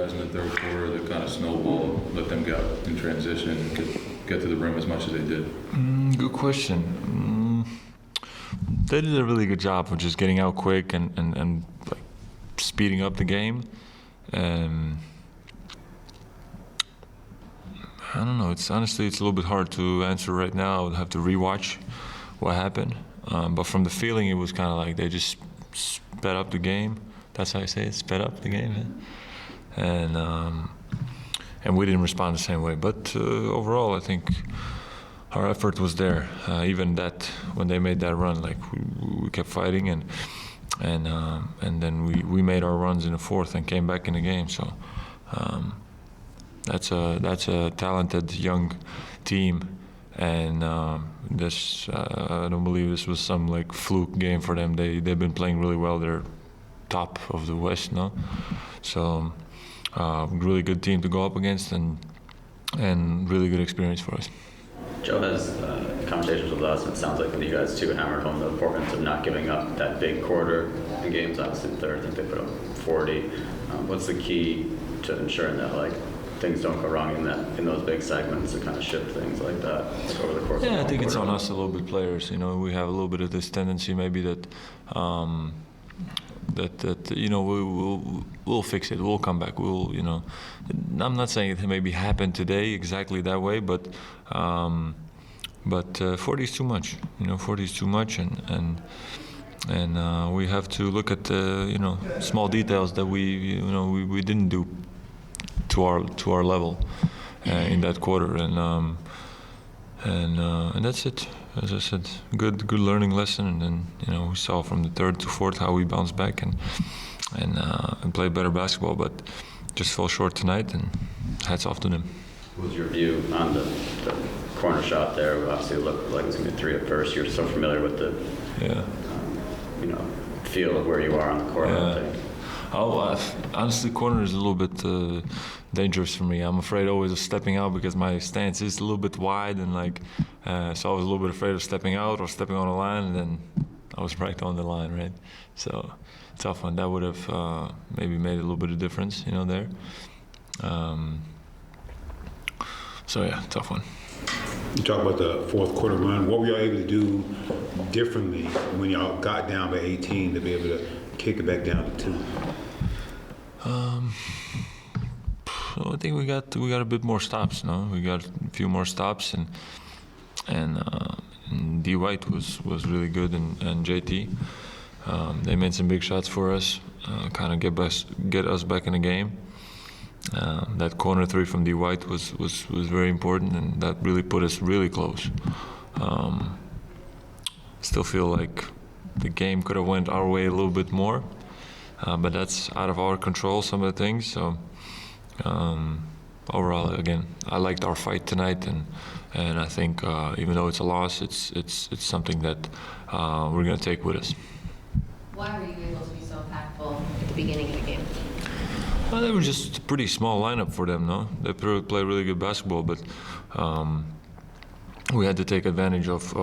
guys in the third quarter that kind of snowballed, let them get out in transition and get to the rim as much as they did? Good question. They did a really good job of just getting out quick and like speeding up the game. I don't know. It's honestly a little bit hard to answer right now. I would have to rewatch what happened. But from the feeling, it was kind of like they just sped up the game. That's how I say it, sped up the game. Yeah? And we didn't respond the same way. But overall, I think our effort was there. Even that when they made that run, like we kept fighting, and then we made our runs in the fourth and came back in the game. So that's a talented young team. And I don't believe this was some like fluke game for them. They've been playing really well. They're top of the West now, so really good team to go up against, and really good experience for us. Joe has conversations with us, and it sounds like you guys too hammered home the importance of not giving up that big quarter in games. Obviously, in third, I think they put up 40. What's the key to ensuring that like things don't go wrong in those big segments to kind of shift things like that over the course of the I think quarter? it's on us a little bit, players. You know, we have a little bit of this tendency maybe that you know we'll fix it. We'll come back. We'll, you know, I'm not saying it maybe happened today exactly that way, but 40 is too much. You know, 40 is too much, and we have to look at you know, small details that we didn't do to our level in that quarter, and that's it. As I said, good learning lesson, and then, you know, we saw from the third to fourth how we bounced back and played better basketball, but just fell short tonight, and hats off to them. What was your view on the corner shot there? Obviously, it looked like it was going to be 3 at first. You're so familiar with the you know, feel of where you are on the court. I think. Honestly, corner is a little bit dangerous for me. I'm afraid always of stepping out because my stance is a little bit wide, and like so I was a little bit afraid of stepping out or stepping on the line, and then I was right on the line, right? So tough one. That would have maybe made a little bit of difference, you know, there. So yeah, tough one. You talk about the fourth quarter run. What were y'all able to do differently when y'all got down by 18 to be able to kick it back down to 2? I think we got a bit more stops. No, we got a few more stops, and D White was really good, and JT. They made some big shots for us, kind of get us back in the game. That corner 3 from D White was very important, and that really put us really close. Still feel like the game could have went our way a little bit more, but that's out of our control, some of the things. So overall, again, I liked our fight tonight, and I think even though it's a loss, it's something that we're going to take with us. Why were you able to be so impactful at the beginning of the game? Well, they were just a pretty small lineup for them, no? They play really good basketball, but we had to take advantage of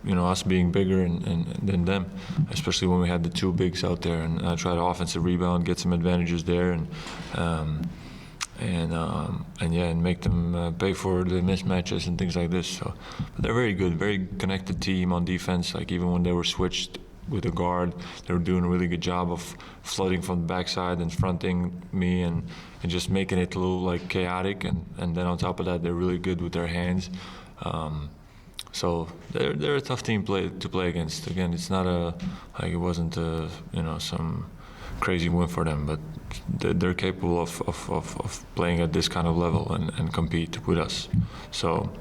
you know, us being bigger than them, especially when we had the 2 bigs out there, and try to offensive rebound, get some advantages there, and make them pay for the mismatches and things like this. So but they're very good, very connected team on defense. Like even when they were switched with a guard, they were doing a really good job of flooding from the backside and fronting me, and just making it a little like chaotic. And then on top of that, they're really good with their hands. So they're a tough team to play against. Again, it's not it wasn't you know, some crazy win for them, but they're capable of playing at this kind of level and compete with us. So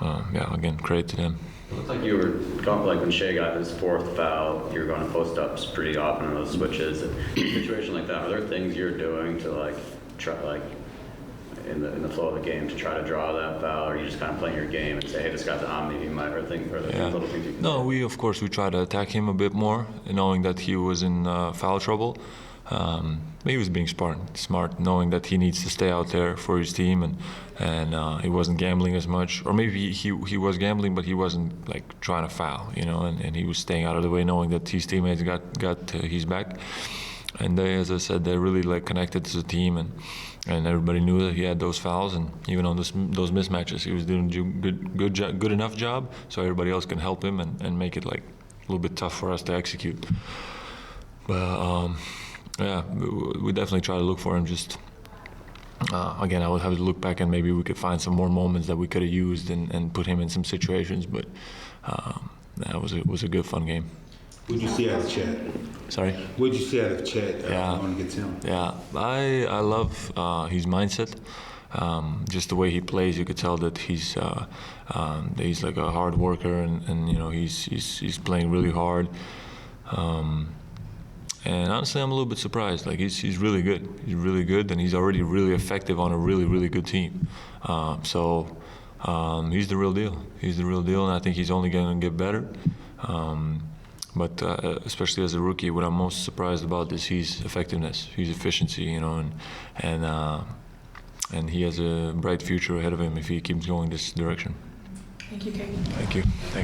again, credit to them. It looked like you were going, like when Shea got his 4th foul, you were going to post-ups pretty often on those switches. In a situation like that, are there things you're doing to like try, like in the flow of the game, to try to draw that foul, or are you just kind of playing your game and say, hey, this guy's an omni, he might, or things, or little things you can do? We try to attack him a bit more, knowing that he was in foul trouble. He was being smart, knowing that he needs to stay out there for his team, and he wasn't gambling as much, or maybe he was gambling, but he wasn't like trying to foul, you know, and he was staying out of the way, knowing that his teammates got his back. And they, as I said, they really like connected as a team, and everybody knew that he had those fouls, and even on those mismatches, he was doing good enough job, so everybody else can help him and make it like a little bit tough for us to execute. But yeah, we definitely try to look for him. Just again, I would have to look back and maybe we could find some more moments that we could have used and put him in some situations. But that was a good, fun game. What did you see out of Chet? Sorry? What did you see out of Chet Yeah. going against him? Yeah, I love his mindset. Just the way he plays, you could tell that he's like a hard worker, and you know he's playing really hard. And honestly, I'm a little bit surprised. Like he's really good. He's really good, and he's already really effective on a really good team. So he's the real deal. He's the real deal, and I think he's only going to get better. But especially as a rookie, what I'm most surprised about is his effectiveness, his efficiency, you know, and he has a bright future ahead of him if he keeps going this direction. Thank you, Kate. Thank you.